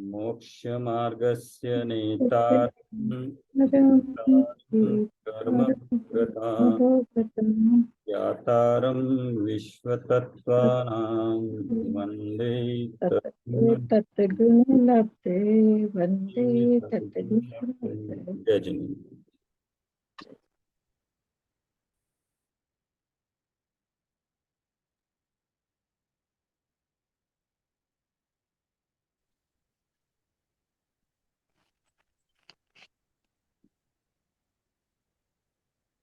मोक्षमार्गस्य नेतारं कर्मभोक्तारं ज्ञातारं विश्वतत्त्वानां वन्दे तत्गुणलब्धे वन्दे तत्गुणलब्धे। जय जिनेन्द्र।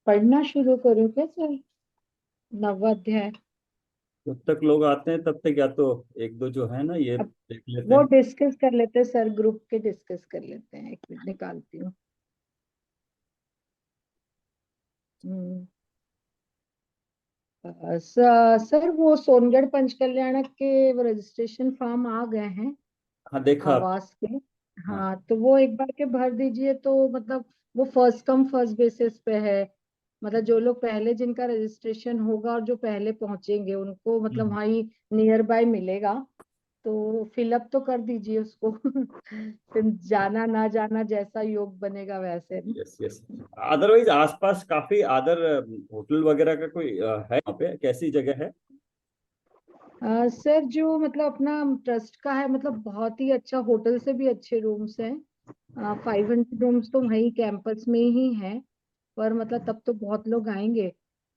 पढ़ना शुरू करो क्या सर? नवाध्याय जब तक लोग आते हैं तब तक या तो एक दो जो है ना ये अब देख लेते वो हैं। डिस्कस कर लेते हैं सर, ग्रुप के डिस्कस कर लेते हैं। एक मिनट निकालती हूँ। सर वो सोनगढ़ पंचकल्याणक के रजिस्ट्रेशन फॉर्म आ गए हैं हाँ देखा आप। आवास के। हाँ हाँ तो वो एक बार के भर दीजिए, तो मतलब वो फर्स्ट कम फर्स्ट बेसिस पे है। मतलब जो लोग पहले जिनका रजिस्ट्रेशन होगा और जो पहले पहुंचेंगे उनको मतलब वहाँ ही नियर बाय मिलेगा। तो फिलअप तो कर दीजिए उसको। फिर जाना ना जाना जैसा योग बनेगा वैसे ना। Yes yes. अदरवाइज आसपास काफी अदर होटल वगैरह का कोई है वहाँ पे, कैसी जगह है? सर जो मतलब अपना ट्रस्ट का है, मतलब बहुत ही अच्छा, होटल से भी अच्छे रूम्स हैं। 500 रूम्स तो वहीं कैंपस में ही हैं। पर मतलब तब तो बहुत लोग आएंगे।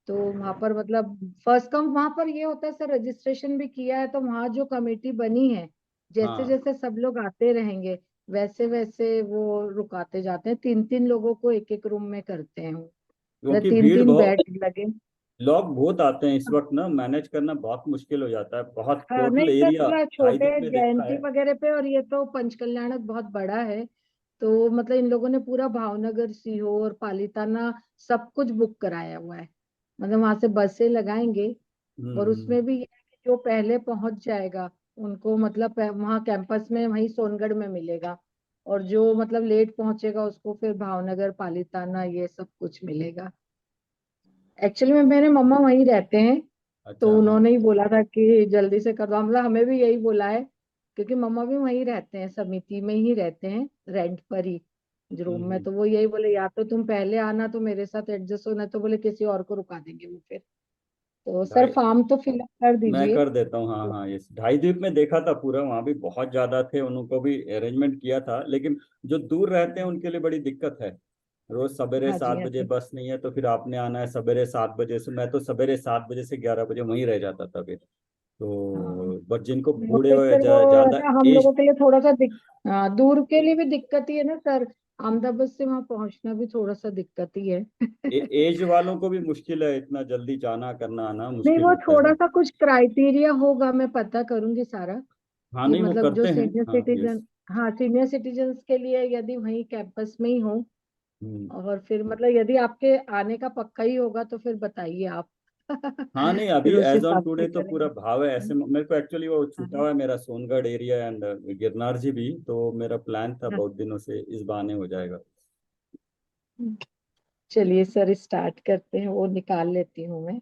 तो वहां पर मतलब फर्स्ट कम, वहां पर ये होता है सर, रजिस्ट्रेशन भी किया है तो वहां जो कमेटी बनी है, जैसे हाँ जैसे सब लोग आते रहेंगे वैसे वैसे वो रुकाते जाते हैं। 3-3 लोगों को एक एक रूम में करते हैं वो। मतलब क्योंकि तीन भीड़ तीन बहुत, बेड लगे। लोग बहुत आते हैं इस वक्त ना, मैनेज करना बहुत मुश्किल हो जाता है। बहुत हाँ टोटल नहीं सर, एरिया मतलब ढाई छोटे दिन में देखा जयंती है। वगैरह पे, और ये तो पंचकल्याणक बहुत बड़ा है। तो मतलब इन लोगों ने पूरा भावनगर, सीहोर, पालीताना सब कुछ बुक कराया हुआ है। मतलब वहां से बसें लगाएंगे। और हम्म। उसमें भी ये है कि जो पहले पहुंच जाएगा उनको मतलब वहाँ कैंपस में वहीं सोनगढ़ में मिलेगा। और जो मतलब लेट पहुंचेगा उसको फिर भावनगर, पालीताना ये सब कुछ मिलेगा। एक्चुअली में मेरे मम्मा वहीं रहते हैं। तो अच्छा हाँ। उन्होंने ही बोला था कि जल्दी से कर दो, मतलब हमें भी यही बोला है। क्योंकि मम्मा भी वहीं रहते हैं, समिति में ही रहते हैं, रेंट पर ही रूम में। हम्म। तो वो यही बोले या तो तुम पहले आना तो मेरे साथ एडजस्ट होना, तो बोले किसी और को रुका देंगे वो फिर। तो सर ढाई, फॉर्म तो फिलअप कर मैं दीजिए। कर देता हूँ। हाँ हाँ, ये ढाई द्वीप में देखा था पूरा, वहाँ भी बहुत ज्यादा थे, उनको भी अरेंजमेंट किया था। लेकिन जो दूर रहते हैं उनके लिए बड़ी दिक्कत है। रोज सवेरे हाँ जी, 7 हाँ बजे जी। बस नहीं है तो फिर आपने आना है सवेरे 7 बजे से। मैं तो सवेरे 7 बजे से 11 बजे वहीं रह जाता था फिर। हाँ तो बट जिनको वो बूढ़े तो हो या फिर वो ज्यादा ना हम एज, लोगों के लिए थोड़ा सा हाँ, दूर के लिए भी दिक्कत ही है ना सर। अहमदाबाद से वहां पहुंचना भी थोड़ा सा दिक्कत ही है। एज वालों को भी मुश्किल है, इतना जल्दी जाना करना आना नहीं मुश्किल वो होता थोड़ा है। सा कुछ क्राइटेरिया होगा, मैं पता करूंगी सारा। हाँ कि नहीं वो मतलब जो करते हैं। सीनियर हाँ यस। सिटीजन, हाँ सीनियर सिटीजन्स के लिए यदि वहीं कैंपस में ही हो। हम्म। और फिर मतलब यदि आपके आने का पक्का ही होगा तो फिर बताइए आप। हाँ नहीं, फिर अभी उस एज ऑन हिसाब से टुडे तो पूरा करेंगे। भाव है ऐसे। मेरे को एक्चुअली वो छूटा हाँ, हुआ है मेरा सोनगढ़ एरिया एंड गिरनार जी भी, तो मेरा प्लान था हाँ। बहुत दिनों से, इस बहाने हो जाएगा। चलिए सर स्टार्ट करते हैं, वो निकाल लेती हूँ मैं।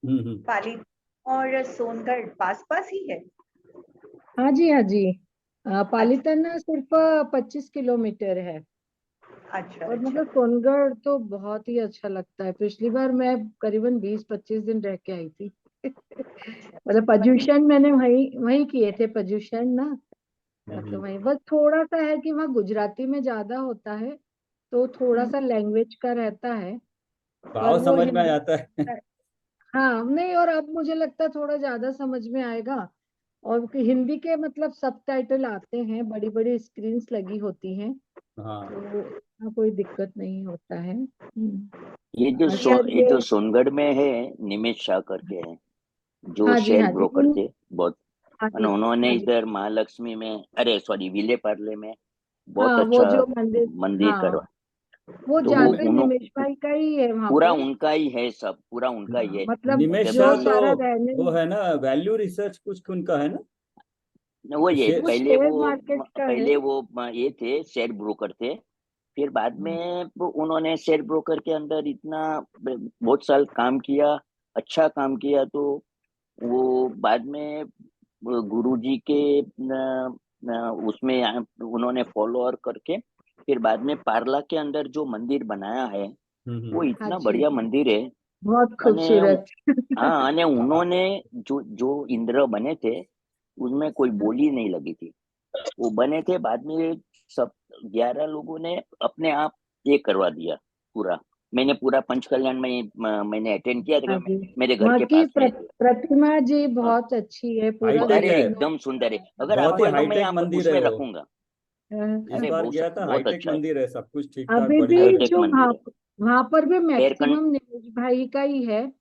हम्म। पाली और सोनगढ़ पास पास ही है। हाँ जी, हाँ जी। अच्छा पालीताना सिर्फ 25 किलोमीटर है। अच्छा और अच्छा। मतलब सोनगढ़ तो बहुत ही अच्छा लगता है। पिछली बार मैं करीबन 20-25 दिन रह के आई थी। मतलब पजेशन मैंने वहीं वहीं किए थे, पजेशन ना। तो हम्म। वहीं बस थोड़ा सा है कि वहाँ गुजराती में ज्यादा होता है। तो थोड़ा सा लैंग्वेज का रहता है। पर भाव वो समझ में आ हिंदी, जाता है। हाँ नहीं, और अब मुझे लगता है थोड़ा ज्यादा समझ में आएगा। और हिंदी के मतलब सब टाइटल आते हैं, बड़ी बड़ी स्क्रीन्स लगी होती हैं। हाँ तो इतना कोई दिक्कत नहीं होता है। और सर ये जो ये, सोनगढ़ में है, निमित शाह करके है, जो हाँ जी, शेयर हाँ जी, ब्रोकर थे बहुत। हाँ और जी, उन्होंने हाँ जी। इधर महालक्ष्मी में, अरे सॉरी, विले पार्ले में बहुत हाँ वो अच्छा जो मंदिर, मंदिर हाँ करवा। वो तो वो ज्यादा निमेश भाई का ही है वहां पूरा पे। उनका ही है, सब पूरा उनका ही हाँ है। मतलब निमेश जब शाह जो भी तो सारा रहने, वो है ना, वैल्यू रिसर्च कुछ उनका है ना। वो ये शेर। वो शेयर मार्केट का है। पहले वो ये थे, शेयर ब्रोकर थे। फिर बाद हम्म, में उन्होंने शेयर ब्रोकर के अंदर इतना बहुत साल काम किया, अच्छा काम किया। तो वो बाद में गुरुजी के उसमें उन्होंने फॉलोअर करके फिर बाद में पार्ला के अंदर जो मंदिर बनाया है वो हाँ इतना जी, बढ़िया मंदिर है। बहुत અને खूबसूरत। हाँ, અને उन्होंने जो जो इंद्र बने थे उनमें कोई बोली नहीं लगी थी। वो बने थे बाद में, सब 11 लोगों ने अपने आप ये करवा दिया पूरा। मैंने पूरा पंच कल्याण में मैंने अटेंड किया था, हाँ जी, मेरे घर वहाँ के की पास में है। प्रतिमा जी हाँ, बहुत अच्छी है, पूरा हाईटेक अरे है, वैष्णव। एकदम सुंदर है। अगर आप बहुत ही बोले तो मैं हाईटेक आप मंदिर है उसमें वो। रखूंगा। इस अ, अरे बार बहुत गया था, बहुत हाईटेक अच्छा है। मंदिर है, सब कुछ ठीक ठाक अभी भी बढ़िया है। हाईटेक जो मंदिर है। वहां पर भी एयर मैक्सिमम नीरज भाई का ही है,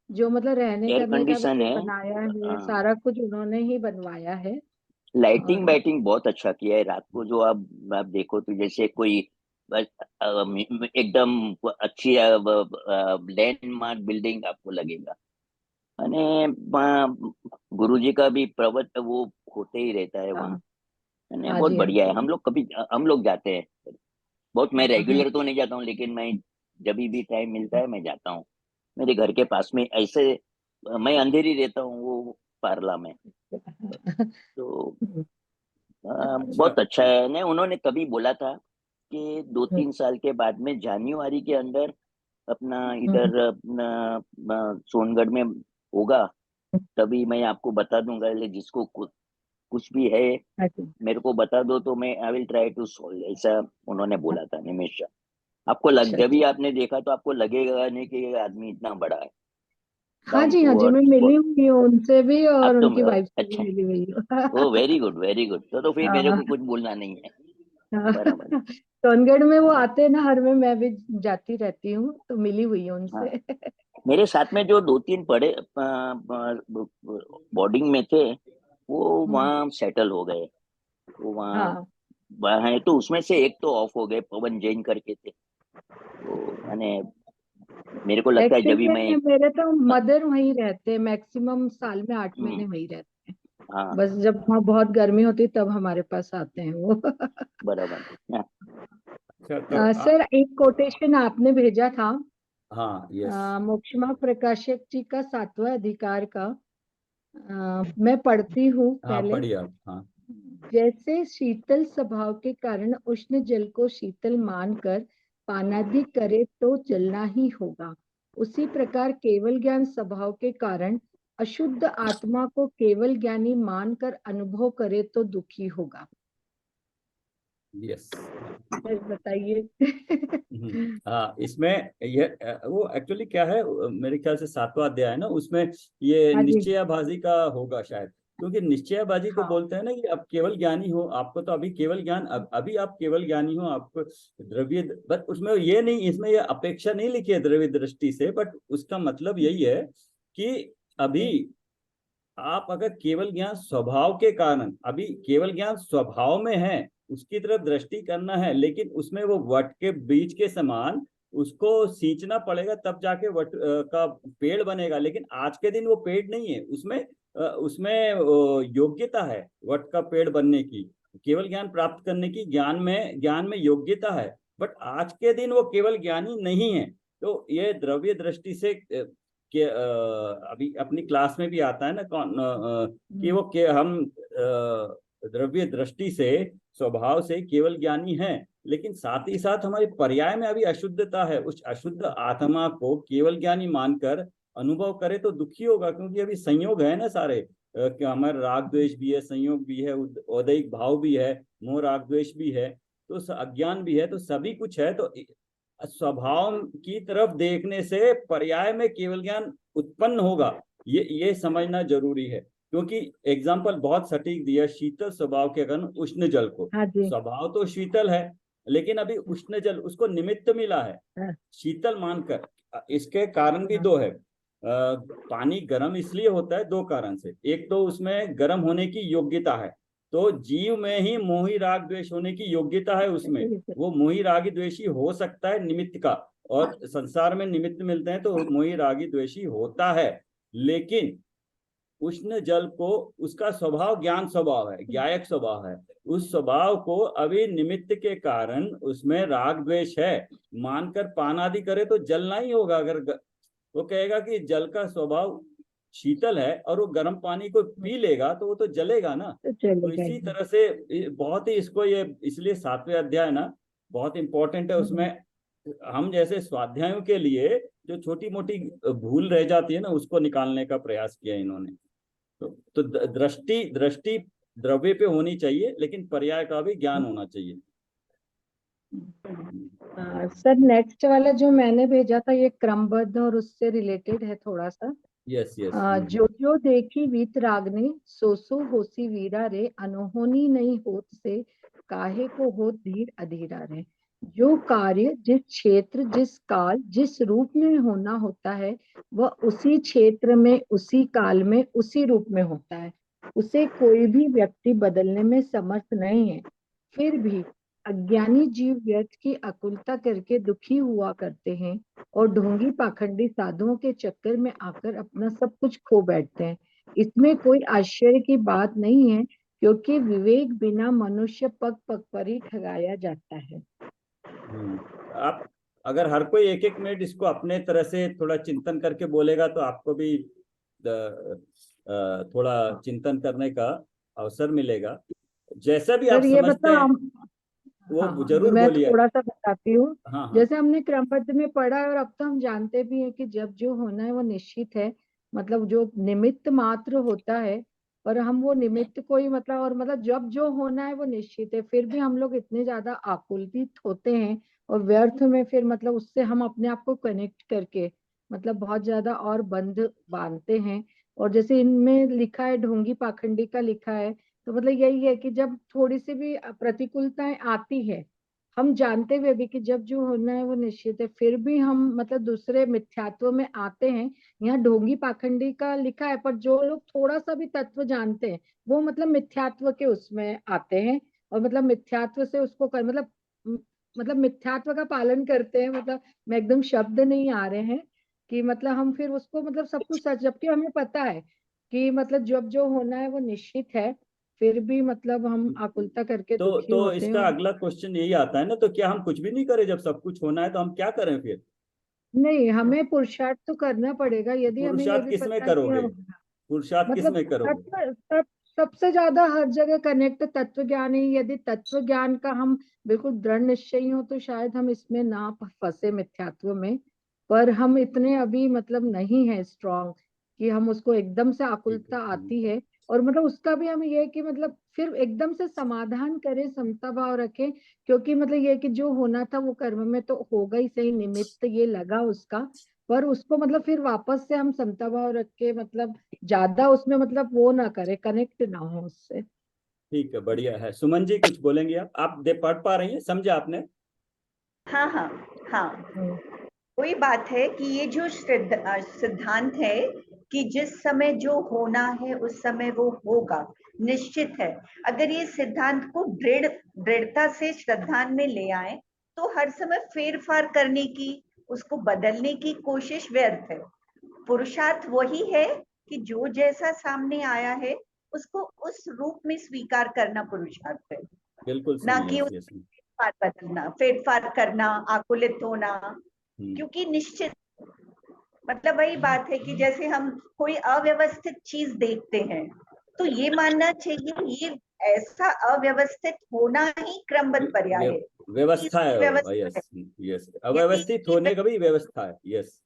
जो मतलब रहने एयर करने का भी कंडीशन जो है। बनाया है, हाँ, सारा कुछ उन्होंने ही बनवाया है। लाइटिंग और बाइटिंग बहुत अच्छा किया है। रात को जो आप देखो तो जैसे कोई एकदम अच्छी लैंडमार्क बिल्डिंग आपको लगेगा। અને गुरुजी का भी प्रवचन वो होते ही रहता है वहाँ। हाँ, અને हाँ बहुत जी, हाँ बढ़िया है। जी। हम लोग जाते हैं बहुत। मैं हाँ, रेगुलर तो नहीं जाता हूँ, लेकिन मैं जब भी टाइम मिलता है मैं जाता हूँ। मेरे घर के पास में ऐसे, मैं अंधेर ही रहता हूँ वो पार्ला में। तो अच्छा। बहुत अच्छा है। ने उन्होंने कभी बोला था कि 2-3 साल के बाद में जनवरी के अंदर अपना इधर अपना सोनगढ़ में होगा, तभी मैं आपको बता दूंगा। जिसको कुछ भी है हाँ जी, मेरे को बता दो, तो मैं I will try to solve, ऐसा उन्होंने बोला था हमेशा। आपको लग अच्छा, जब भी अच्छा। आपने देखा तो आपको लगेगा नहीं कि ये आदमी इतना बड़ा है। हाँ डाउन जी, हाँ टू जी, मैं अर्थ। मिली हुई हूँ उनसे भी, और आप तो उनकी वाइफ से भी अच्छा है। मिली हुई ओ हूँ। Very good very good. तो फिर मेरे हाँ, को कुछ बोलना नहीं है। हाँ। बराबर। सोनगढ़ में वो हाँ, आते हैं ना हर में, मैं भी जाती रहती हूँ, तो मिली हुई हूँ हाँ। उनसे। मेरे साथ में जो 2-3 बड़े बोर्डिंग में थे वो वहाँ सेटल हो गए। वो वहाँ हाँ, वहाँ है, तो उसमें से एक तो ऑफ हो गए, पवन जैन करके थे। तो मैंने, मेरे को लगता है जब भी मैं एक्चुअली मेरे तो मदर वहीं रहते हैं, मैक्सिमम साल में 8 महीने हम्म, वहीं रहते हैं। हाँ, बस जब वहाँ बहुत गर्मी होती है तब हमारे पास आते हैं वो। बराबर। हाँ, अच्छा तो सर, एक कोटेशन आपने भेजा था, हाँ, यस। मोक्षमा प्रकाशक जी का 7वां अधिकार का। मैं पढ़ती हूँ हाँ, पहले। पढ़िए आप, हाँ। जैसे शीतल स्वभाव के कारण उष्ण जल को शीतल मानकर पानादि करे तो जलना ही होगा, उसी प्रकार केवल ज्ञान स्वभाव के कारण अशुद्ध आत्मा को केवल ज्ञानी मानकर अनुभव करे तो दुखी होगा। यस। सर बताइए। हाँ, इसमें ये वो एक्चुअली क्या है, मेरे ख्याल से 7वां अध्याय है ना, उसमें ये हाँ जी, निश्चयाबाजी का होगा शायद। क्योंकि निश्चयाबाजी को हाँ, बोलते हैं ना कि अब केवल ज्ञानी हो, आपको तो अभी केवल ज्ञान, अभी आप केवल ज्ञानी हो, आपको द्रव्य, बट उसमें ये नहीं, इसमें ये अपेक्षा नहीं लिखी है द्रव्य दृष्टि से, बट उसका मतलब यही है कि अभी आप अगर केवल ज्ञान स्वभाव के कारण, अभी केवल ज्ञान स्वभाव में है, उसकी तरफ दृष्टि करना है, लेकिन उसमें वो वट के बीज के समान उसको सींचना पड़ेगा, तब जाके वट का पेड़ बनेगा। लेकिन आज के दिन वो पेड़ नहीं है, उसमें योग्यता है वट का पेड़ बनने की, केवल ज्ञान प्राप्त करने की, ज्ञान में योग्यता है। बट आज के दिन वो केवल ज्ञानी नहीं है। तो ये द्रव्य दृष्टि से कि अभी अपनी क्लास में भी आता है ना, कि वो के हम द्रव्य दृष्टि से, स्वभाव से केवल ज्ञानी हैं, लेकिन साथ ही साथ हमारे पर्याय में अभी अशुद्धता है। उस अशुद्ध आत्मा को केवल ज्ञानी मानकर अनुभव करे तो दुखी होगा, क्योंकि अभी संयोग है ना सारे, कि हमारे राग द्वेष भी है, संयोग भी है, औदैहिक भाव भी है, मोह राग द्वेष भी है, तो अज्ञान भी है, तो सभी कुछ है। तो स्वभाव की तरफ देखने से पर्याय में केवल ज्ञान उत्पन्न होगा, ये समझना जरूरी है। क्योंकि एग्जाम्पल बहुत सटीक दिया, शीतल स्वभाव के कारण उष्ण जल को, हाँ जी, स्वभाव तो शीतल है, लेकिन अभी उष्ण जल उसको निमित्त मिला है हाँ, शीतल मानकर। इसके कारण भी हाँ, दो है। पानी गर्म इसलिए होता है दो कारण से, एक तो उसमें गर्म होने की योग्यता है, तो जीव में ही मोही राग द्वेष होने की योग्यता है उसमें, वो मोही रागी द्वेषी हो सकता है निमित्त का, और संसार में निमित्त मिलते हैं तो मोही रागी द्वेषी होता है। लेकिन उष्ण जल को, उसका स्वभाव ज्ञान स्वभाव है, ज्ञायक स्वभाव है, उस स्वभाव को अभी निमित्त के कारण उसमें राग द्वेष है, मानकर पान आदि करे तो जलना ही होगा। अगर वो कहेगा कि जल का स्वभाव शीतल है और वो गर्म पानी को पी लेगा तो वो तो जलेगा ना। तो तो चलेगा इसी ही। तरह से बहुत ही इसको ये इसलिए 7वें अध्याय ना बहुत इंपॉर्टेंट है। उसमें हम जैसे स्वाध्यायों के लिए जो छोटी मोटी भूल रह जाती है ना उसको निकालने का प्रयास किया इन्होंने। तो दृष्टि दृष्टि द्रव्य पे होनी चाहिए, लेकिन पर्याय का भी ज्ञान होना चाहिए। सर नेक्स्ट वाला जो मैंने भेजा था ये क्रमबद्ध और उससे रिलेटेड है थोड़ा सा। Yes yes. जो जो देखी वीत रागने सो सो होसी वीरा रे अनहोनी नहीं होत से काहे को होत धीर अधीरा रे। जो कार्य जिस क्षेत्र जिस काल जिस रूप में होना होता है वह उसी क्षेत्र में उसी काल में उसी रूप में होता है। उसे कोई भी व्यक्ति बदलने में समर्थ नहीं है। फिर भी अज्ञानी जीव व्यर्थ की आकुलता करके दुखी हुआ करते हैं और ढोंगी पाखंडी साधुओं के चक्कर में आकर अपना सब कुछ खो बैठते हैं। इसमें कोई आश्चर्य की बात नहीं है, क्योंकि विवेक बिना मनुष्य पग पग पर ही ठगाया जाता है। आप अगर हर कोई एक एक मिनट इसको अपने तरह से थोड़ा चिंतन करके बोलेगा तो आपको भी थोड़ा चिंतन करने का अवसर मिलेगा। जैसा भी आप सर ये समझते मतलब हैं हम, वो हाँ जरूर मैं बोलिए। थोड़ा सा बताती हूँ। हाँ हाँ। जैसे हमने क्रमबद्ध में पढ़ा है और अब तो हम जानते भी हैं कि जब जो होना है वो निश्चित है, मतलब जो निमित्त मात्र होता है, पर हम वो निमित्त को ही मतलब और मतलब जब जो होना है वो निश्चित है, फिर भी हम लोग इतने ज्यादा आकुलित होते हैं और व्यर्थ में फिर मतलब उससे हम अपने आप को कनेक्ट करके मतलब बहुत ज्यादा और बंध बांधते हैं। और जैसे इनमें लिखा है ढोंगी पाखंडी का लिखा है, तो मतलब यही है कि जब थोड़ी सी भी प्रतिकूलताएं आती है, हम जानते हुए भी कि जब जो होना है वो निश्चित है, फिर भी हम मतलब दूसरे मिथ्यात्व में आते हैं। यहाँ ढोंगी पाखंडी का लिखा है, पर जो लोग थोड़ा सा भी तत्व जानते हैं वो मतलब मिथ्यात्व के उसमें आते हैं और मतलब मिथ्यात्व से उसको कर मतलब मिथ्यात्व का पालन करते हैं। मतलब मैं एकदम शब्द नहीं आ रहे हैं कि मतलब हम फिर उसको मतलब सब कुछ सच, जबकि हमें पता है कि मतलब जब जो होना है वो निश्चित है, फिर भी मतलब हम आकुलता करके दुखी तो होते हैं। इसका अगला क्वेश्चन यही आता है ना, तो क्या हम कुछ भी नहीं करें? जब सब कुछ होना है तो हम क्या करें फिर? नहीं, हमें पुरुषार्थ तो करना पड़ेगा यदि हमें ये पुरुषार्थ भी किस में पता है कि करोगे? हम पुरुषार्थ किस मतलब में करोगे? सबसे ज्यादा हर जगह कनेक्ट तत्व ज्ञान ही। यदि तत्व ज्ञान का हम बिल्कुल दृढ़ निश्चयी हो तो शायद हम इसमें ना फंसे मिथ्यात्व में, पर हम इतने अभी मतलब नहीं है स्ट्रांग कि हम उसको एकदम से ठीक है। आकुलता आती है। और मतलब उसका भी हम ये कि मतलब फिर एकदम से समाधान करें, समता भाव रखें, क्योंकि मतलब ये कि जो होना था वो कर्म में तो होगा ही सही, निमित्त ये लगा उसका, पर उसको मतलब फिर वापस से हम समता भाव रख के मतलब ज्यादा उसमें मतलब वो ना करे, कनेक्ट ना हो उससे। ठीक है, बढ़िया है। सुमन जी कुछ बोलेंगे? आप दे पढ़ पा रही हैं? समझा आपने? हाँ हाँ हाँ, वही बात है कि ये जो सिद्धांत है कि जिस समय जो होना है उस समय वो होगा, निश्चित है। अगर ये सिद्धांत को दृढ़ता से श्रद्धा में ले आए तो हर समय फेर फार करने की, उसको बदलने की कोशिश व्यर्थ है। पुरुषार्थ वही है कि जो जैसा सामने आया है उसको उस रूप में स्वीकार करना पुरुषार्थ है, बिल्कुल ना सही। कि यस उस यस। फार बदलना, फेरफार करना, आकुलित होना। क्योंकि निश्चित मतलब वही बात है कि जैसे हम कोई अव्यवस्थित चीज देखते हैं तो ये मानना चाहिए ये ऐसा अव्यवस्थित होना ही क्रमबद्ध पर्याय है, व्यवस्था है वो। व्यवस्था है। यस यस, यदि अव्यवस्थित ये होने का भी व्यवस्था है। यस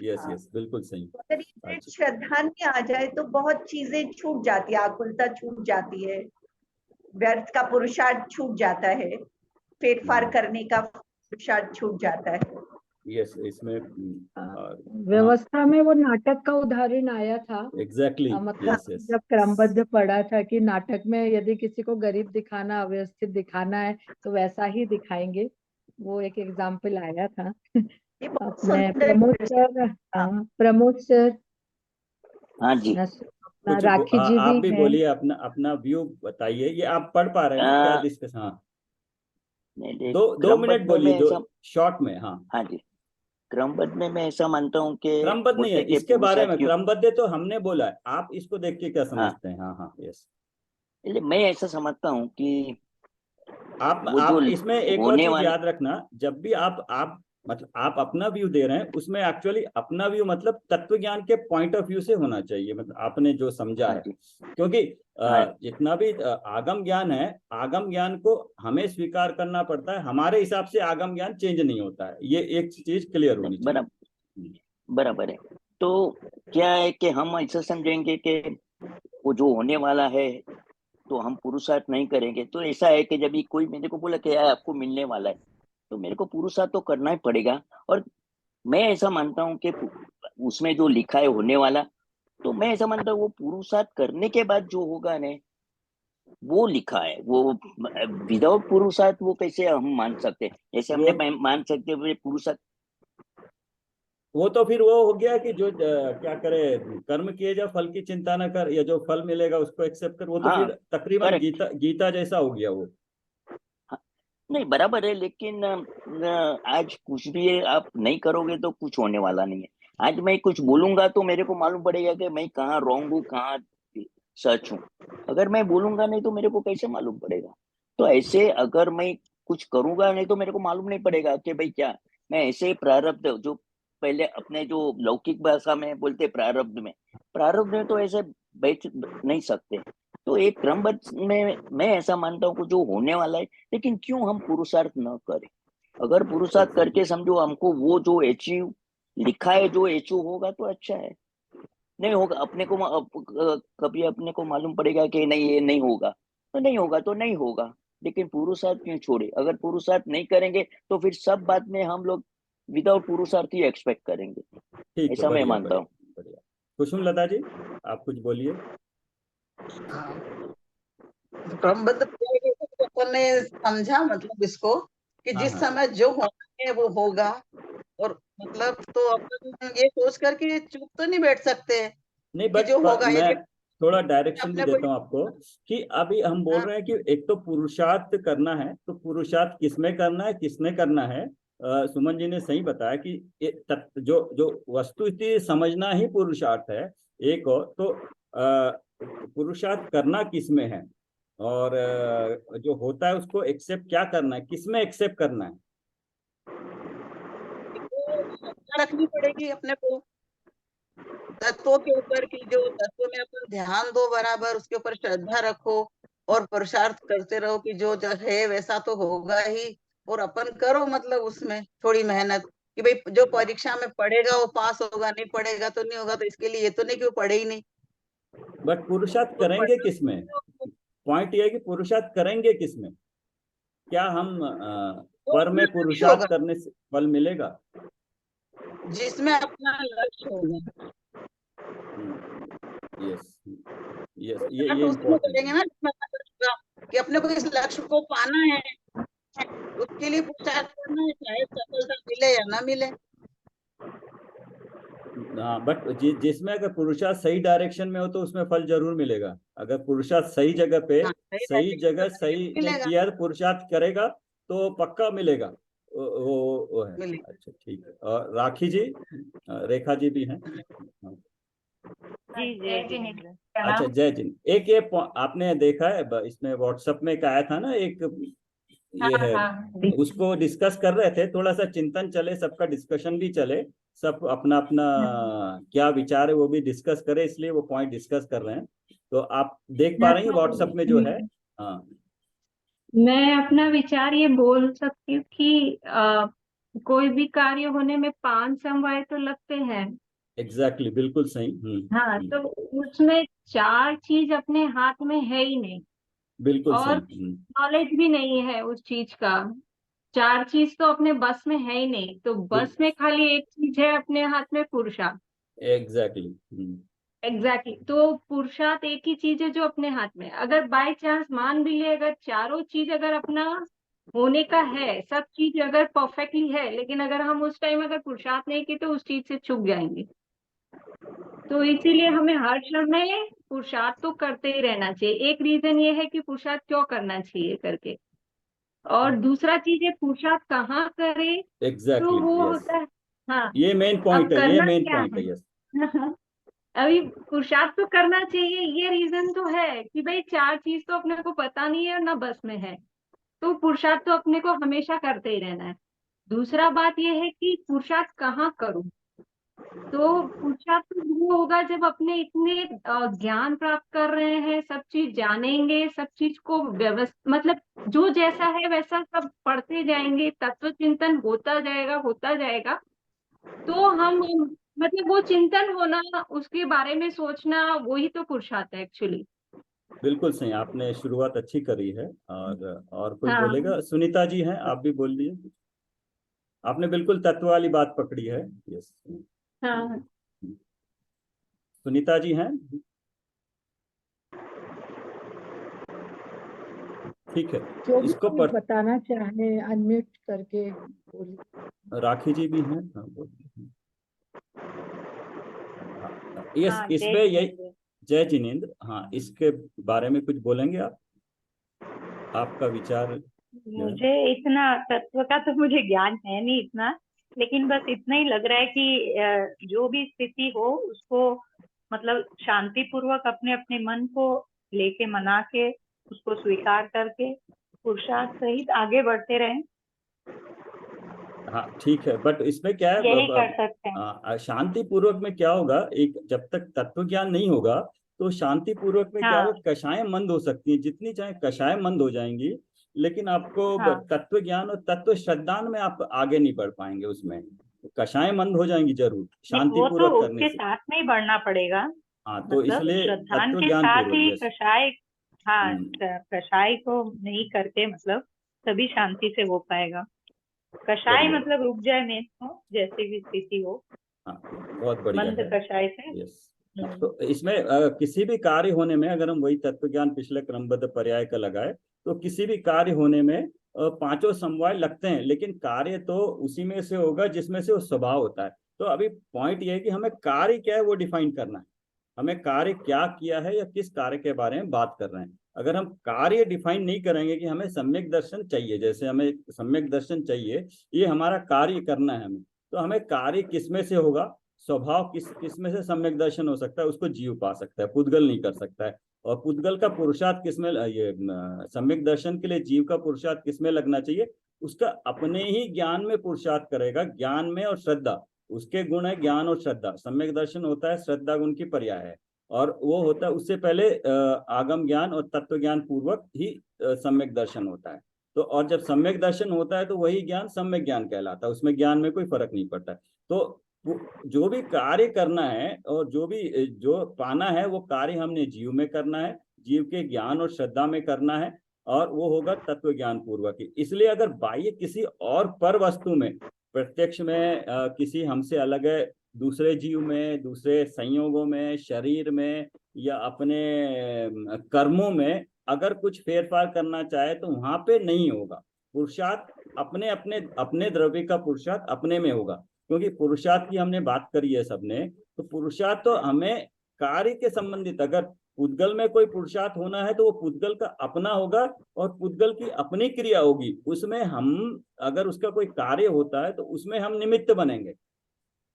यस हाँ, यस, बिल्कुल सही। अगर ये दृढ़ अच्छा। श्रद्धा में आ जाए तो बहुत चीजें छूट जाती है, आकुलता छूट जाती है, व्यर्थ का पुरुषार्थ छूट जाता है, फेरफार करने का पुरुषार्थ छूट जाता है। यस, इसमें हाँ, व्यवस्था में वो नाटक का उदाहरण आया था। एग्जैक्टली। मतलब यस यस। जब क्रमबद्ध पढ़ा था कि नाटक में यदि किसी को गरीब दिखाना, अव्यवस्थित दिखाना है तो वैसा ही दिखाएंगे, वो एक एग्जाम्पल आया था। ये बहुत अपने सुंदर। प्रमोद सर, हाँ प्रमोद सर, हाँ जी। अपना कुछ राखी जी आप भी भी हैं। बोलिए, अपना अपना व्यू बताइए। ये आप पढ़ पा रहे हैं ना? क्या आ, डिस्कस? हाँ, नहीं देख, दो मिनट क्रमबद्ध में बोलिए, मैं दो ऐसा, शॉर्ट में। हाँ, हाँ जी, क्रमबद्ध में मैं ऐसा मानता हूँ कि क्रमबद्ध नहीं है, बोलते कि इसके बारे पुरुषार्थ में क्यों, क्रमबद्ध तो हमने बोला है, आप इसको देख के क्या हाँ, समझते हैं? हाँ हाँ, यस। इसलिए मैं ऐसा समझता हूँ कि वो जो आप इसमें एक और होने चीज वाला, याद रखना, जब भी आप मतलब आप अपना व्यू दे रहे हैं, उसमें एक्चुअली अपना व्यू मतलब तत्व ज्ञान के पॉइंट ऑफ व्यू से होना चाहिए, मतलब आपने जो समझा हाँ है। जी। क्योंकि हाँ। जितना भी आगम ज्ञान है, आगम ज्ञान को हमें स्वीकार करना पड़ता है, हमारे हिसाब से आगम ज्ञान चेंज नहीं होता है, ये एक चीज क्लियर होनी चाहिए। बराबर है। तो क्या है कि हम ऐसा समझेंगे कि वो जो होने वाला है तो हम पुरुषार्थ नहीं करेंगे, तो ऐसा है कि जब भी कोई मेरे को बोला कि यार आपको मिलने वाला है, तो मेरे को पुरुषार्थ तो करना ही पड़ेगा। और मैं ऐसा मानता हूँ कि उसमें जो लिखा है होने वाला, तो मैं ऐसा मानता हूँ वो पुरुषार्थ करने के बाद जो होगा ना, वो लिखा है। वो विदाउट पुरुषार्थ वो कैसे हम मान सकते हैं? ऐसे वो हमने मान सकते हैं पुरुषार्थ। वो तो फिर वो हो गया कि जो क्या करे, कर्म किए जा फल की चिंता न कर, या जो फल मिलेगा उसको एक्सेप्ट कर, वो तो हाँ, फिर तकरीबन करेक्ट। गीता जैसा हो गया वो। नहीं, बराबर है, लेकिन आज कुछ भी आप नहीं करोगे तो कुछ होने वाला नहीं है। आज मैं कुछ बोलूंगा तो मेरे को मालूम पड़ेगा कि मैं कहाँ रॉन्ग हूँ, कहाँ सच हूँ। अगर मैं बोलूंगा नहीं तो मेरे को कैसे मालूम पड़ेगा? तो ऐसे अगर मैं कुछ करूंगा नहीं तो मेरे को मालूम नहीं पड़ेगा कि भाई क्या मैं ऐसे प्रारब्ध जो पहले अपने जो लौकिक भाषा में बोलते प्रारब्ध में तो ऐसे बैठ नहीं सकते। तो एक क्रमबद्ध में मैं ऐसा मानता हूँ कि जो होने वाला है, लेकिन क्यों हम पुरुषार्थ न करें? अगर पुरुषार्थ करके समझो हमको वो जो अचीव लिखा है जो अचीव होगा तो अच्छा है। नहीं होगा अपने को कभी अपने को मालूम पड़ेगा कि नहीं ये नहीं होगा, तो नहीं होगा तो नहीं होगा। लेकिन पुरुषार्थ क्यों छोड़े? अगर पुरुषार्थ नहीं करेंगे तो फिर सब बात में हम लोग विदाउट पुरुषार्थ ही एक्सपेक्ट करेंगे। ठीक है, ऐसा मैं बढ़िया मानता बढ़िया हूँ। बढ़िया। कुसुम लता जी, आप कुछ बोलिए। हाँ, तो क्रमबद्ध प्रक्रिया को अपन ने समझा, मतलब इसको कि हाँ जिस हाँ समय जो होना है वो होगा। और मतलब तो अपन ये सोच कर के चुप तो नहीं बैठ सकते नहीं, कि बट जो होगा, मैं यदि थोड़ा डायरेक्शन भी अपने को। देता हूँ आपको, कि अभी हम बोल हाँ, रहे हैं कि एक तो पुरुषार्थ करना है, तो पुरुषार्थ किसमें करना है, किसने करना है। सुमन जी ने सही बताया कि जो जो वस्तु स्थिति समझना ही पुरुषार्थ है। एक और तो पुरुषार्थ करना किसमें है, और जो होता है उसको एक्सेप्ट क्या करना है, किसमें एक्सेप्ट करना है। श्रद्धा रखनी पड़ेगी अपने को तत्वों के ऊपर, कि जो तत्व में अपन ध्यान दो बराबर, उसके ऊपर श्रद्धा रखो और पुरुषार्थ करते रहो कि जो जो है वैसा तो होगा ही। और अपन करो मतलब उसमें थोड़ी मेहनत, कि भाई जो परीक्षा में पढ़ेगा वो पास होगा, नहीं पढ़ेगा तो नहीं होगा। तो इसके लिए ये तो नहीं कि वो पढ़े ही नहीं। बट पुरुषार्थ तो करेंगे पढ़ना किसमें, पॉइंट ये है कि पुरुषार्थ करेंगे किसमें। क्या हम वो पर में अपना लक्ष्य पुरुषार्थ होगा, करने से फल मिलेगा। जिसमें अपना लक्ष्य होगा। यस यस, ये तो उसमें इम्पोर्टेंट है। करेंगे ना, जिसमें अपना लक्ष्य होगा कि अपने को इस लक्ष्य को पाना है, उसके लिए पुरुषार्थ करना है, चाहे सफलता मिले या ना मिले। हाँ, बट जिसमें अगर पुरुषार्थ सही डायरेक्शन में हो तो उसमें फल जरूर मिलेगा। अगर पुरुषार्थ सही जगह पे, हाँ, सही सही डायरेक्शन जगह में सही करेंगे, ने मिलेगा। किया, पुरुषार्थ करेगा तो पक्का मिलेगा। वो है। मिलेगा। अच्छा, ठीक है। और राखी जी, रेखा जी भी हैं। हाँ। जी जय जिनेंद्र अच्छा, प्रणाम। जय जिन। एक ये आपने देखा है इसमें व्हाट्सएप में एक आया था ना, एक हाँ ये है, हाँ उसको डिस्कस कर रहे थे, थोड़ा सा चिंतन चले, सबका डिस्कशन भी चले, सब अपना अपना क्या विचार है वो भी डिस्कस करे, इसलिए वो पॉइंट डिस्कस कर रहे हैं। तो आप देख पा रही हैं व्हाट्सएप में जो है। हाँ, मैं अपना विचार ये बोल सकती हूँ कि कोई भी कार्य होने में 5 समवाय तो लगते हैं। एग्जैक्टली, बिल्कुल सही। हाँ, तो उसमें 4 चीज अपने हाथ में है ही नहीं, बिल्कुल सही। और नॉलेज भी नहीं है उस चीज का। 4 चीज तो अपने बस में है ही नहीं, तो बस में खाली एक चीज है अपने हाथ में, पुरुषार्थ। एग्जैक्टली। एग्जैक्टली तो पुरुषार्थ एक ही चीज है जो अपने हाथ में है। अगर बाय चांस मान भी ले, अगर चारों चीज अगर अपना होने का है, सब चीज अगर परफेक्टली है, लेकिन अगर हम उस टाइम अगर पुरुषार्थ नहीं की तो उस चीज से चूक जाएंगे। तो इसीलिए हमें हर समय पुरुषार्थ तो करते ही रहना चाहिए। एक रीजन ये है कि पुरुषार्थ क्यों करना चाहिए करके, और दूसरा चीज है पुरुषार्थ कहाँ करे। तो एग्जैक्टली, वो यस, होता है, हाँ, ये मेन अब पॉइंट है, ये करना मेन क्या पॉइंट है। है। यस। अभी पुरुषार्थ तो करना चाहिए, ये रीजन तो है कि भाई 4 चीज तो अपने को पता नहीं है और ना बस में है, तो पुरुषार्थ तो अपने को हमेशा करते ही रहना है। दूसरा बात यह है कि पुरुषार्थ कहाँ करूं। तो पुरुषार्थ तो वो होगा जब अपने इतने ज्ञान प्राप्त कर रहे हैं, सब चीज जानेंगे, सब चीज को मतलब जो जैसा है वैसा सब पढ़ते जाएंगे, तत्व चिंतन होता जाएगा। तो हम मतलब वो चिंतन होना, उसके बारे में सोचना, वही तो पुरुषार्थ है एक्चुअली। बिल्कुल सही, आपने शुरुआत अच्छी करी है। और कोई हाँ बोलेगा? सुनीता जी हैं, आप भी बोल दीजिए। आपने बिल्कुल तत्व वाली बात पकड़ी है। यस, हाँ सुनीता जी हैं? ठीक है, जो भी इसको कोई बताना चाहे अनम्यूट करके बोलिए। राखी जी भी हैं, हाँ बोलिए। यस, हाँ, इसमें जय यही, जिनेंद्र। जय जिनेंद्र, हाँ इसके बारे में कुछ बोलेंगे आप? आपका विचार जो है। मुझे इतना तत्व का तो मुझे ज्ञान है नहीं इतना, लेकिन बस इतना ही लग रहा है कि जो भी स्थिति हो उसको मतलब शांति पूर्वक अपने अपने मन को लेके मना के उसको स्वीकार करके पुरुषार्थ सहित आगे बढ़ते रहें, हाँ ठीक है, बट इसमें क्या है, यही कर सकते हैं। शांति पूर्वक में क्या होगा, एक जब तक तत्व ज्ञान नहीं होगा तो शांति पूर्वक में क्या हाँ होगा, कषाय मंद हो सकती है, जितनी चाहे कषाय मंद हो जाएंगी, लेकिन आपको हाँ, तत्व ज्ञान और तत्व श्रद्धान में आप आगे नहीं बढ़ पाएंगे। उसमें कषाय मंद हो जाएंगी जरूर नहीं शांति वो तो पूर्वक करने उसके से। साथ में ही बढ़ना पड़ेगा, हाँ, तो मतलब इसलिए श्रद्धान तत्व के ज्ञान साथ पूर्वक, ही यस। कषाय। हाँ, हम्म, कषाय को नहीं करके मतलब तभी शांति से हो पाएगा। कषाय बढ़िया, मतलब रुक जाए मेन हो, जैसे भी स्थिति हो, हाँ बहुत बढ़िया मंद है। कषाय से। यस, तो इसमें किसी भी कार्य होने में अगर हम वही तत्व ज्ञान पिछले क्रमबद्ध पर्याय का लगाए, तो किसी भी कार्य होने में पांचों समवाय लगते हैं, लेकिन कार्य तो उसी में से होगा जिसमें से वो स्वभाव होता है। तो अभी पॉइंट ये है कि हमें कार्य क्या है वो डिफाइन करना है। हमें कार्य क्या किया है या किस कार्य के बारे में बात कर रहे हैं। अगर हम कार्य डिफाइन नहीं करेंगे कि हमें सम्यक दर्शन चाहिए, जैसे हमें सम्यक दर्शन चाहिए, ये हमारा कार्य करना है हमें, तो हमें कार्य किसमें से होगा, स्वभाव किसमें से सम्यक दर्शन हो सकता है, उसको जीव पा सकता है, पुद्गल नहीं कर सकता है। और पुद्गल का पुरुषार्थ किसमें, ये सम्यक दर्शन के लिए जीव का पुरुषार्थ किसमें लगना चाहिए, उसका अपने ही ज्ञान में पुरुषार्थ करेगा, ज्ञान में और श्रद्धा, उसके गुण है ज्ञान और श्रद्धा। सम्यक दर्शन होता है श्रद्धा गुण की पर्याय है, और वो होता है उससे पहले आगम ज्ञान और तत्व ज्ञान पूर्वक ही सम्यक दर्शन होता है। तो और जब सम्यक दर्शन होता है तो वही ज्ञान सम्यक ज्ञान कहलाता है, उसमें ज्ञान में कोई फर्क नहीं पड़ता है। तो जो भी कार्य करना है और जो पाना है वो कार्य हमने जीव में करना है, जीव के ज्ञान और श्रद्धा में करना है, और वो होगा तत्व ज्ञान पूर्वक ही। इसलिए अगर बाह्य किसी और पर वस्तु में, प्रत्यक्ष में किसी हमसे अलग है दूसरे जीव में, दूसरे संयोगों में, शरीर में, या अपने कर्मों में अगर कुछ फेरफार करना चाहे तो वहां पे नहीं होगा। पुरुषार्थ अपने अपने अपने द्रव्य का पुरुषार्थ अपने में होगा, क्योंकि पुरुषार्थ की हमने बात करी है सबने। तो पुरुषार्थ तो हमें कार्य के संबंधित, अगर पुद्गल में कोई पुरुषार्थ होना है तो वो पुद्गल का अपना होगा और पुद्गल की अपनी क्रिया होगी, उसमें हम अगर उसका कोई कार्य होता है तो उसमें हम निमित्त बनेंगे,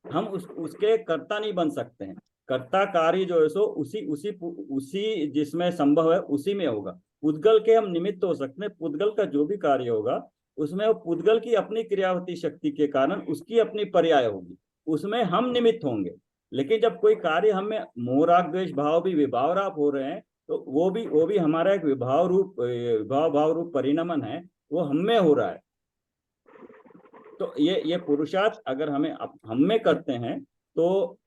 हम उसके कर्ता नहीं बन सकते हैं। कर्ता कार्य जो है सो उसी उसी उसी जिसमें संभव है उसी में होगा। पुद्गल के हम निमित्त हो सकते हैं, पुद्गल का जो भी कार्य होगा उसमें वो पुद्गल की अपनी क्रियावती शक्ति के कारण उसकी अपनी पर्याय होगी, उसमें हम निमित्त होंगे। लेकिन जब कोई कार्य हमें मोह राग द्वेष भाव भी विभाव राग हो रहे हैं, तो वो भी हमारा एक विभाव भाव रूप परिणमन है, वो हम में हो रहा है। तो ये पुरुषार्थ अगर हम में करते हैं तो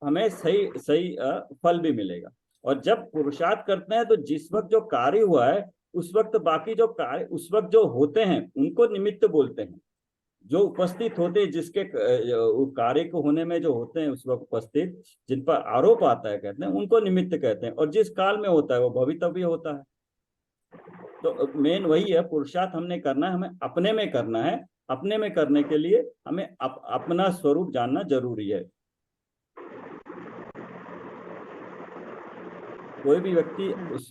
हमें सही सही फल भी मिलेगा। और जब पुरुषार्थ करते हैं तो जिस वक्त जो कार्य हुआ है उस वक्त बाकी जो कार्य उस वक्त जो होते हैं उनको निमित्त बोलते हैं। जो उपस्थित होते हैं जिसके कार्य को होने में जो होते हैं उस वक्त उपस्थित, जिन पर आरोप आता है कहते हैं, उनको निमित्त कहते हैं। और जिस काल में होता है वो भवितव्य होता है। तो मेन वही है, पुरुषार्थ हमने करना है, हमें अपने में करना है। अपने में करने के लिए हमें अपना स्वरूप जानना जरूरी है। कोई भी व्यक्ति उस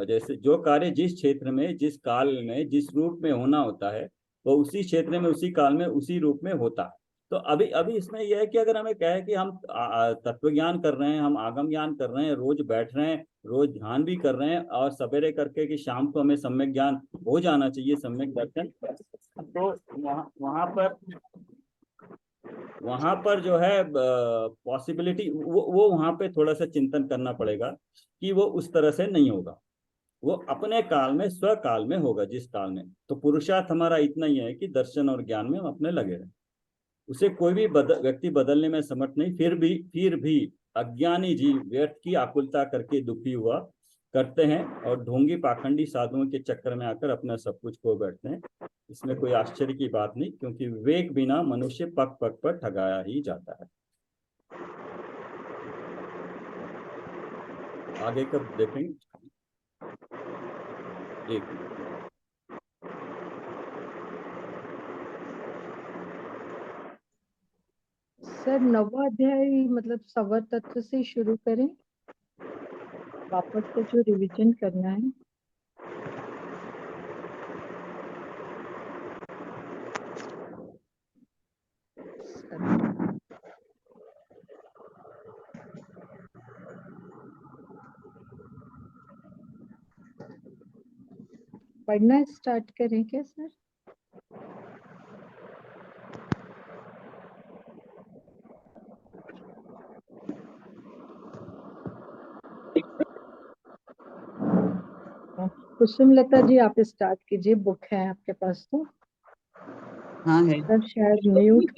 जैसे जो कार्य जिस क्षेत्र में, जिस काल में, जिस रूप में होना होता है वो उसी क्षेत्र में, उसी काल में, उसी रूप में होता है। तो अभी अभी इसमें यह है कि अगर हमें कहे कि हम तत्व ज्ञान कर रहे हैं, हम आगम ज्ञान कर रहे हैं, रोज बैठ रहे हैं रोज ध्यान भी कर रहे हैं और सवेरे करके कि शाम को हमें सम्यक ज्ञान हो जाना चाहिए, सम्यक दर्शन, तो वहां पर जो है पॉसिबिलिटी वो वहां पे थोड़ा सा चिंतन करना पड़ेगा कि वो उस तरह से नहीं होगा, वो अपने काल में, स्व काल में होगा, जिस काल में। तो पुरुषार्थ हमारा इतना ही है कि दर्शन और ज्ञान में हम अपने लगे रहें। उसे कोई भी व्यक्ति बदलने में समर्थ नहीं, फिर भी अज्ञानी जीव व्यर्थ की आकुलता करके दुखी हुआ करते हैं और ढोंगी पाखंडी साधुओं के चक्कर में आकर अपना सब कुछ खो बैठते हैं। इसमें कोई आश्चर्य की बात नहीं, क्योंकि विवेक बिना मनुष्य पग पग पर ठगाया ही जाता है। आगे कब देखेंगे? एक सर 9वां अध्याय मतलब सवर तत्व से शुरू करें, वापस से जो रिवीजन करना है। पढ़ना स्टार्ट करें क्या सर? कुसुमलता जी आप स्टार्ट कीजिए, बुक है आपके पास तो। हाँ है। सर शायद म्यूट।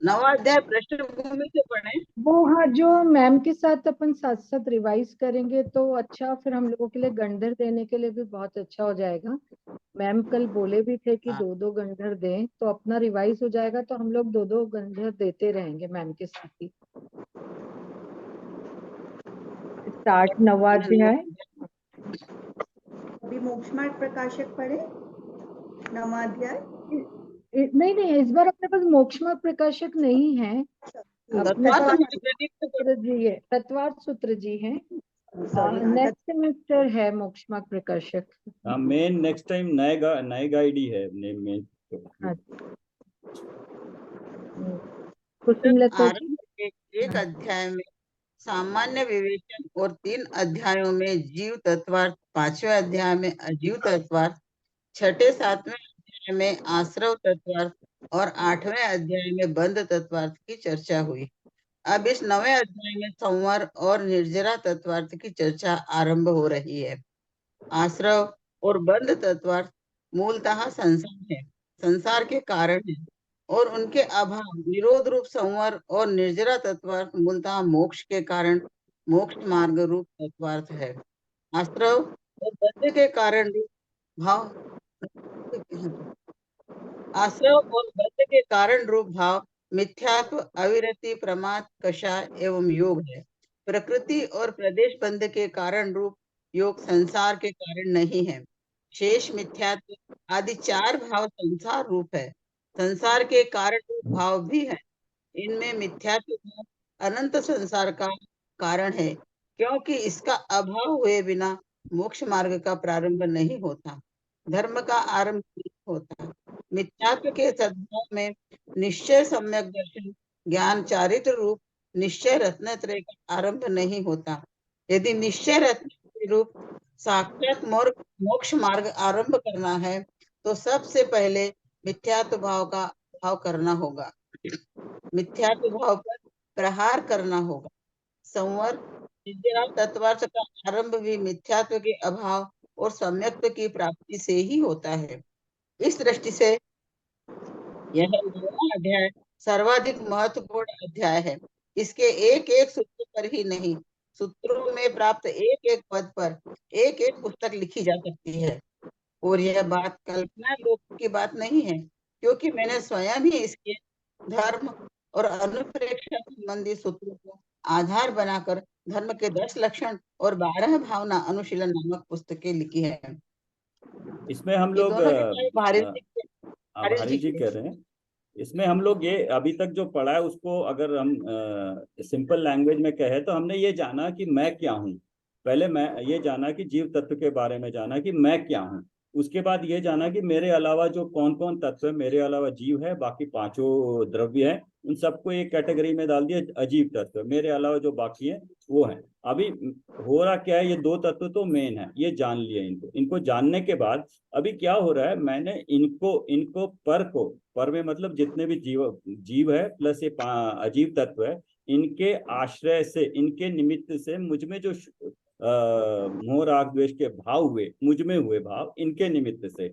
9वां अध्याय पृष्ठभूमि से पढ़े। वो हाँ, जो मैम के साथ अपन साथ साथ रिवाइज करेंगे तो अच्छा, फिर हम लोगों के लिए गंडर देने के लिए भी बहुत अच्छा हो जाएगा। मैम कल बोले भी थे कि हाँ। 2-2 गंडर दें, तो अपना रिवाइज हो जाएगा, तो हम लोग 2-2 गंडर देते रहेंगे मैम के साथ ही। स्टार्ट 9वां अध्याय। अभी मोक्ष मार्ग प्रकाशक पढ़े 9वां अध्याय। नहीं नहीं, इस बार अपने पास मोक्ष मार्ग प्रकाशक नहीं है, अपने पास सूत्र जी है, तत्वार्थ सूत्र जी है। नेक्स्ट सेमेस्टर है मोक्ष मार्ग प्रकाशक। हाँ, मेन नेक्स्ट टाइम नए गाइड ही है मेन। कुसुमलता जी। आरंभ के एक अध्याय में सामान्य विवेचन और 3 अध्यायों में जीव तत्वार्थ, 5वें अध्याय में अजीव तत्वार्थ, 6ठे 7वें अध्याय में आश्रव तत्वार्थ और 8वें अध्याय में बंध तत्वार्थ की चर्चा हुई। अब इस 9वें अध्याय में संवर और निर्जरा तत्वार्थ की चर्चा आरंभ हो रही है। आश्रव और बंध तत्वार्थ मूलतः संसार है, संसार के कारण है, और उनके अभाव निरोध रूप संवर और निर्जरा तत्वार्थ मूलतः मोक्ष के कारण मोक्ष मार्ग रूप तत्वार्थ है। आश्रव और बंध के कारण रूप भाव आश्रव और बंध के कारण रूप भाव मिथ्यात्व, अविरति, प्रमाद, कषाय एवं योग है। प्रकृति और प्रदेश बंध के कारण रूप योग संसार के कारण नहीं है। शेष मिथ्यात्व आदि 4 भाव संसार रूप है। संसार के कारण रूप भाव भी है। इनमें मिथ्यात्व भाव अनंत संसार का कारण है, क्योंकि इसका अभाव हुए बिना मोक्ष मार्ग का प्रारंभ नहीं होता, धर्म का आरंभ नहीं होता। मिथ्यात्व के सद्भाव में निश्चय, सम्यक दर्शन, ज्ञान, चारित्र रूप निश्चय रत्नत्रय का आरंभ नहीं होता। यदि निश्चय रत्नत्रय रूप साक्षात मोक्ष मार्ग आरंभ करना है तो सबसे पहले मिथ्यात्व भाव का भाव करना होगा, मिथ्यात्व भाव पर प्रहार करना होगा। संवर निर्जरा तत्वार्थ का आरंभ भी मिथ्यात्व के अभाव और सम्यक्त्व की प्राप्ति से ही होता है। इस दृष्टि से यह 9वां अध्याय सर्वाधिक महत्वपूर्ण अध्याय है। इसके एक एक सूत्र पर ही नहीं, सूत्रों में प्राप्त एक एक पद पर एक एक पुस्तक लिखी जा सकती है। और यह बात कल्पना लोक की बात नहीं है, क्योंकि मैंने स्वयं ही इसके धर्म और अनुप्रेक्षा संबंधी सूत्रों को आधार बनाकर धर्म के 10 लक्षण और 12 भावना अनुशीलन नामक पुस्तकें लिखी है। इसमें हम ये लोग दोनों किताबें भारी जी कह रहे हैं, इसमें हम लोग ये अभी तक जो पढ़ा है उसको अगर हम सिंपल लैंग्वेज में कहे तो हमने ये जाना कि मैं क्या हूँ। पहले मैं ये जाना कि जीव तत्व के बारे में जाना कि मैं क्या हूँ। उसके बाद ये जाना कि मेरे अलावा जो कौन कौन तत्व है, मेरे अलावा जीव है, बाकी 5 द्रव्य है, उन सबको एक कैटेगरी में डाल दिया अजीब तत्व, मेरे अलावा जो बाकी है वो है। अभी हो रहा क्या है, ये दो तत्व तो मेन है, ये जान लिया इनको जानने के बाद अभी क्या हो रहा है, मैंने इनको पर में मतलब जितने भी जीव है प्लस ये अजीब तत्व है, इनके आश्रय से, इनके निमित्त से मुझ में जो मोह राग द्वेष के भाव हुए, मुझ में हुए भाव इनके निमित्त से,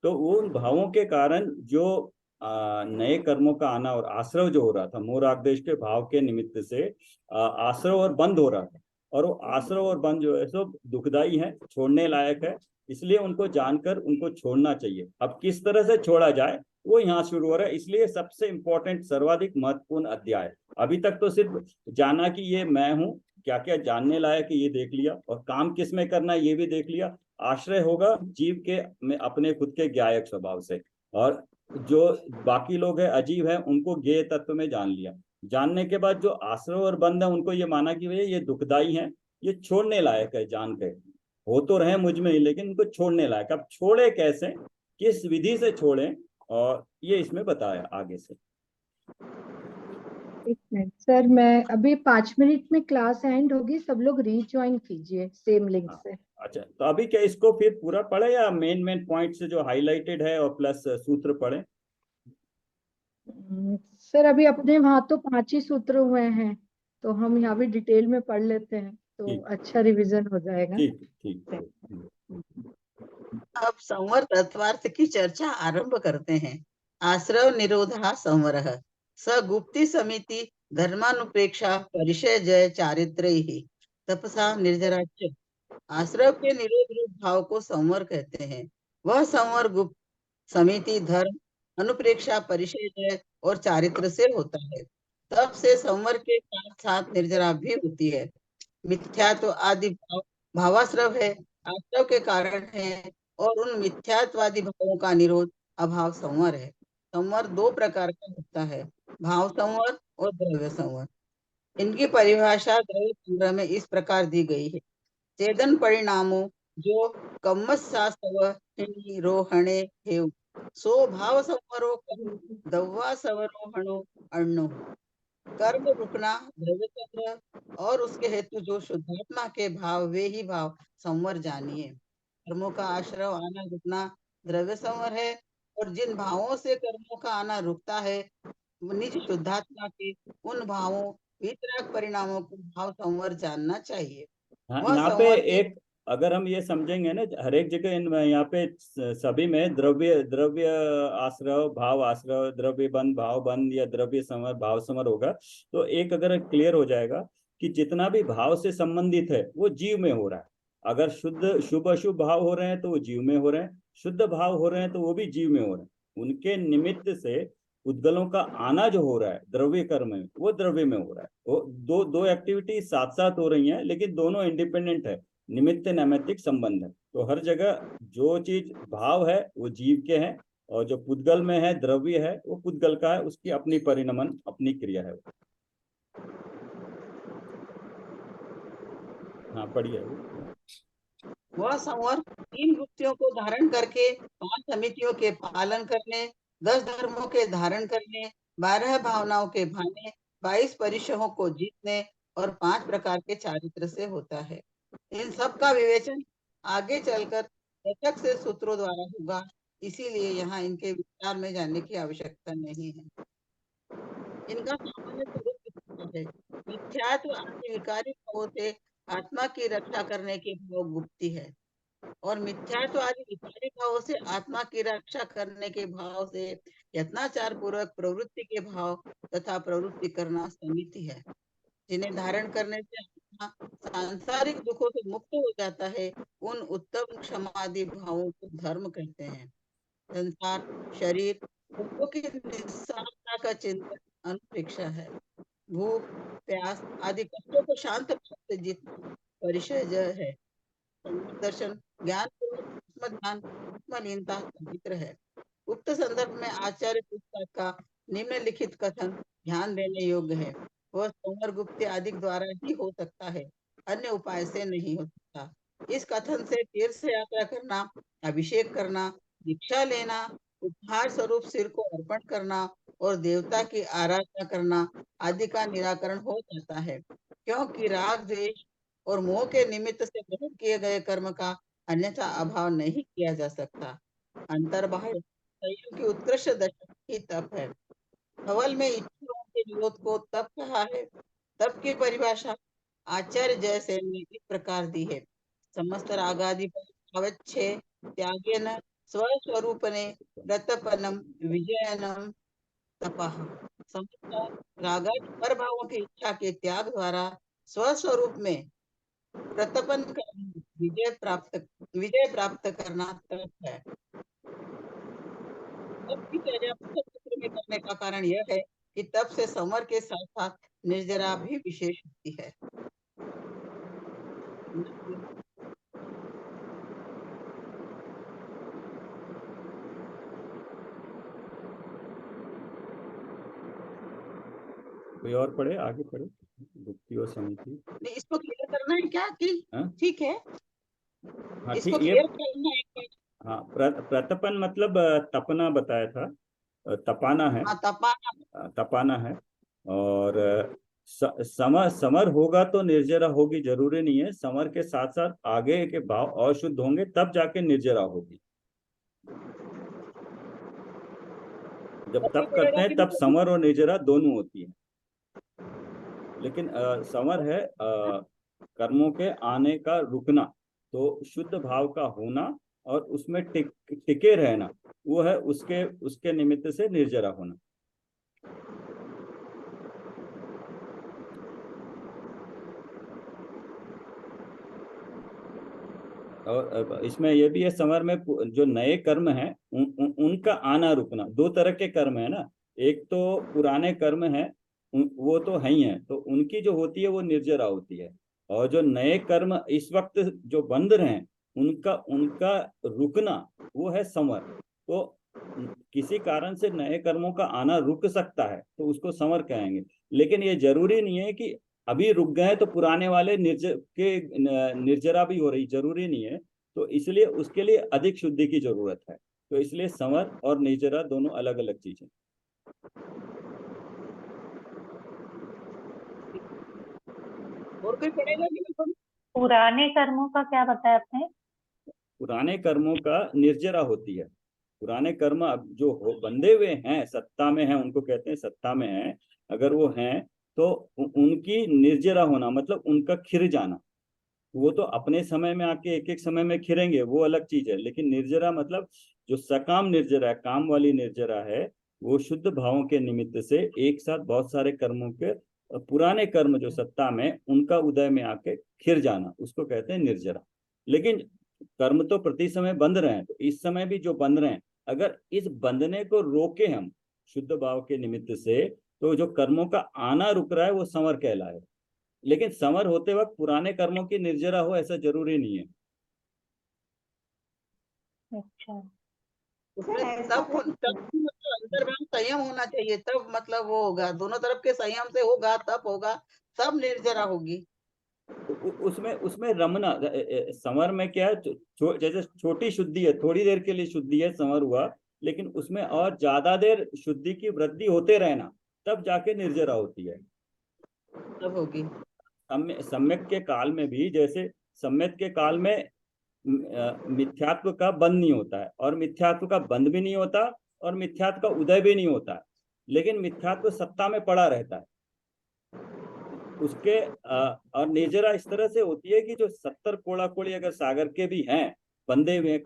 तो वो उन भावों के कारण जो नए कर्मों का आना और आश्रव जो हो रहा था, मोह राग द्वेष के भाव के निमित्त से आश्रव और बंद हो रहा था, और वो आश्रव और बंद जो है सो दुखदाई है, छोड़ने लायक है, इसलिए उनको जानकर उनको छोड़ना चाहिए। अब किस तरह से छोड़ा जाए वो यहाँ शुरू हो रहा है, इसलिए सबसे इंपॉर्टेंट सर्वाधिक महत्वपूर्ण अध्याय। अभी तक तो सिर्फ जाना कि ये मैं हूँ, क्या क्या जानने लायक ये देख लिया, और काम किस में करना है ये भी देख लिया। आश्रय होगा जीव के में अपने खुद के ज्ञायक स्वभाव से, और जो बाकी लोग हैं अजीब है उनको ज्ञेय तत्व में जान लिया। जानने के बाद जो आश्रय और बंध है उनको ये माना कि भैया ये दुखदाई है, ये छोड़ने लायक है, जान के हो तो रहे मुझ में ही लेकिन इनको छोड़ने लायक। अब छोड़े कैसे, किस विधि से छोड़ें, और ये इसमें बताया आगे से। एक मिनट सर, मैं अभी 5 मिनट में क्लास एंड होगी, सब लोग रीज्वाइन कीजिए सेम लिंक से। अच्छा, तो अभी क्या इसको फिर पूरा पढ़े या मेन पॉइंट से जो हाईलाइटेड है और प्लस सूत्र पढ़े? सर अभी अपने वहां तो 5 ही सूत्र हुए हैं, तो हम यहाँ भी डिटेल में पढ़ लेते हैं तो ठीक। अच्छा रिवीजन हो जाएगा। ठीक ठीक। अब संवर तत्वार्थ की चर्चा आरंभ करते हैं। आश्रव निरोधा संवरः स गुप्ति समिति धर्मानुप्रेक्षा परिचय जय चारित्र्य तपसा निर्जराच्य। आश्रव के निरोध रूप भाव को संवर कहते हैं। वह संवर गुप्त समिति धर्म अनुप्रेक्षा परिचय जय और चारित्र से होता है। तब से संवर के साथ साथ निर्जरा भी होती है। मिथ्यात्व आदि भाव भावाश्रव है, आश्रव के कारण है, और उन मिथ्यात्वादी भावों का निरोध अभाव संवर है। संवर दो प्रकार का होता है, भाव संवर और द्रव्य संवर। इनकी परिभाषा द्रव्य संग्रह में इस प्रकार दी गई है। चेदन परिणामों जो रोहणे हेउ सो भाव संवरो दव्वा सवरोहणो अण्णो। कर्म रुकना द्रव्य संग्रह और उसके हेतु जो शुद्धात्मा के भाव वे ही भाव संवर जानिए। कर्मों का आश्रव आना रुकना द्रव्य संवर है, और जिन भावों से कर्मों का आना रुकता है निज शुद्धात्मा के उन भावों वितराग परिणामों को भाव संवर जानना चाहिए। हाँ, वह यहाँ पे संवर की एक अगर हम ये समझेंगे ना, हर एक जगह इन यहाँ पे सभी में द्रव्य आश्रव, भाव आश्रव, द्रव्य बंध, भाव बंध, या द्रव्य समर, भाव समर होगा, तो एक अगर क्लियर हो जाएगा कि जितना भी भाव से संबंधित है वो जीव में हो रहा है। अगर शुद्ध शुभ अशुभ भाव हो रहे हैं तो वो जीव में हो रहे हैं, शुद्ध भाव हो रहे हैं तो वो भी जीव में हो रहे हैं। उनके निमित्त से उद्गलों का आना जो हो रहा है द्रव्य कर्म में, वो द्रव्य में हो रहा है। वो दो एक्टिविटी साथ साथ हो रही हैं, लेकिन दोनों इंडिपेंडेंट है, निमित्त नैमित्तिक संबंध है। तो हर जगह जो चीज भाव है वो जीव के हैं, और जो पुद्गल में है द्रव्य है वो पुद्गल का है, उसकी अपनी परिणमन, अपनी क्रिया है। हाँ पढ़िए। वह संवर 3 वृत्तियों को धारण करके 5 समितियों के पालन करने, 10 धर्मों के धारण करने, 12 भावनाओं के भाने, 22 परिशहों को जीतने और 5 प्रकार के चारित्र से होता है। इन सब का विवेचन आगे चलकर कथक से सूत्रों द्वारा होगा, इसीलिए यहाँ इनके विस्तार में जाने की आवश्यकता नहीं है। इनका सामान्य स्वरूप है, मिथ्यात्व आदि विकारी भावों से आत्मा की रक्षा करने के भाव गुप्ति है, और मिथ्यात्व आदि विकारी भावों से आत्मा की रक्षा करने के भाव से यत्नाचार पूर्वक प्रवृत्ति के भाव तथा प्रवृत्ति करना समिति है। जिन्हें धारण करने से आत्मा सांसारिक दुखों से मुक्त हो जाता है, उन उत्तम क्षमादि भावों को धर्म कहते हैं। संसार, शरीर, दुखों की निस्सारता का चिंतन अनुपेक्षा है। भूख, प्यास आदि कष्टों को शांत से जीतना परिचय है। दर्शन, ज्ञान ध्यान, आत्मलीनता पवित्र है। उक्त संदर्भ में आचार्य पुस्तक का निम्नलिखित कथन ध्यान देने योग्य है। वह संवर गुप्त आदि द्वारा ही हो सकता है, अन्य उपाय से नहीं हो सकता। इस कथन से तीर्थ यात्रा करना, अभिषेक करना, दीक्षा लेना, उपहार स्वरूप सिर को अर्पण करना और देवता की आराधना करना आदि का निराकरण हो जाता है, क्योंकि राग द्वेष और मोह के निमित्त से ग्रहण किए गए कर्म का अन्यथा अभाव नहीं किया जा सकता। अंतर्बाह्य संयम की उत्कृष्ट दशा ही तप है। हवल में इच्छाओं के निरोध को तप कहा है। तप की परिभाषा आचार्य जयसेन ने इस प्रकार दी है: समस्त रागादि अवच्छे त्यागेन स्वस्वरूपने रतपनम विजयनम तपः। समस्त रागादि पर भावों की इच्छा के त्याग द्वारा स्वस्वरूप में रतपन करना, विजय प्राप्त करना तप है। तप की चर्या सूत्र में करने का कारण यह है कि तप से समर के साथ साथ निर्जरा भी विशेष होती है। कोई और पढ़े, आगे पढ़े। गुप्ती और समिति, नहीं, इसको क्लियर करना है क्या कि हाँ? ठीक है, हाँ इसको ठीक, ये क्लियर करना है। हाँ प्रतपन मतलब तपना बताया था, तपाना है, हाँ, तपाना। तपाना है। और समर होगा तो निर्जरा होगी, जरूरी नहीं है। समर के साथ साथ आगे के भाव और शुद्ध होंगे तब जाके निर्जरा होगी। जब तप करते हैं तब समर और निर्जरा दोनों होती है। लेकिन समर है कर्मों के आने का रुकना, तो शुद्ध भाव का होना और उसमें टिके रहना, वो है उसके निमित्त से निर्जरा होना। और इसमें यह भी है, समर में जो नए कर्म हैं उनका आना रुकना। दो तरह के कर्म है ना, एक तो पुराने कर्म है, वो तो है ही है, तो उनकी जो होती है वो निर्जरा होती है। और जो नए कर्म इस वक्त जो बंध रहे हैं उनका रुकना, वो है समर। तो किसी कारण से नए कर्मों का आना रुक सकता है तो उसको समर कहेंगे। लेकिन ये जरूरी नहीं है कि अभी रुक गए तो पुराने वाले निर्जरा भी हो रही, जरूरी नहीं है। तो इसलिए उसके लिए अधिक शुद्धि की जरूरत है। तो इसलिए समर और निर्जरा दोनों अलग अलग चीजें। और कोई पढ़ेगा कि नहीं? पुराने कर्मों का क्या बताया आपने? पुराने कर्मों का निर्जरा होती है। पुराने कर्म अब जो बंधे हुए हैं, सत्ता में हैं, उनको कहते हैं सत्ता में हैं, अगर वो हैं तो उनकी निर्जरा होना मतलब उनका खिर जाना। वो तो अपने समय में आके एक एक समय में खिरेंगे, वो अलग चीज है। लेकिन निर्जरा मतलब जो सकाम निर्जरा है, काम वाली निर्जरा है, वो शुद्ध भावों के निमित्त से एक साथ बहुत सारे कर्मों के पुराने कर्म जो सत्ता में उनका उदय में आके खिर जाना, उसको कहते हैं निर्जरा। लेकिन कर्म तो प्रति समय बंध रहे हैं, तो इस समय भी जो बंध रहे हैं, अगर इस बंधने को रोके हम शुद्ध भाव के निमित्त से, तो जो कर्मों का आना रुक रहा है वो समर कहलाए। लेकिन समर होते वक्त पुराने कर्मों की निर्जरा हो ऐसा जरूरी नहीं है। अच्छा, उसमें ऐसा तब मतलब अंतर्भाव संयम होना चाहिए, तब मतलब वो होगा, दोनों तरफ के संयम से होगा तब होगा, सब निर्जरा होगी। उसमें उसमें रमना, समर में क्या है, जैसे छोटी शुद्धि है, थोड़ी देर के लिए शुद्धि है, समर हुआ, लेकिन उसमें और ज्यादा देर शुद्धि की वृद्धि होते रहना, तब जाके निर्जरा होती है। तब होगी। सम्यक के काल में भी, जैसे सम्यक के काल में मिथ्यात्व का बंध नहीं होता है, और मिथ्यात्व का बंध भी नहीं होता, और मिथ्यात्व का उदय भी नहीं होता है। लेकिन मिथ्यात्व सत्ता में पड़ा रहता है उसके। और निर्जरा इस तरह से होती है कि जो 70 कोड़ा कोड़ी अगर सागर के भी हैं, बंधे हुए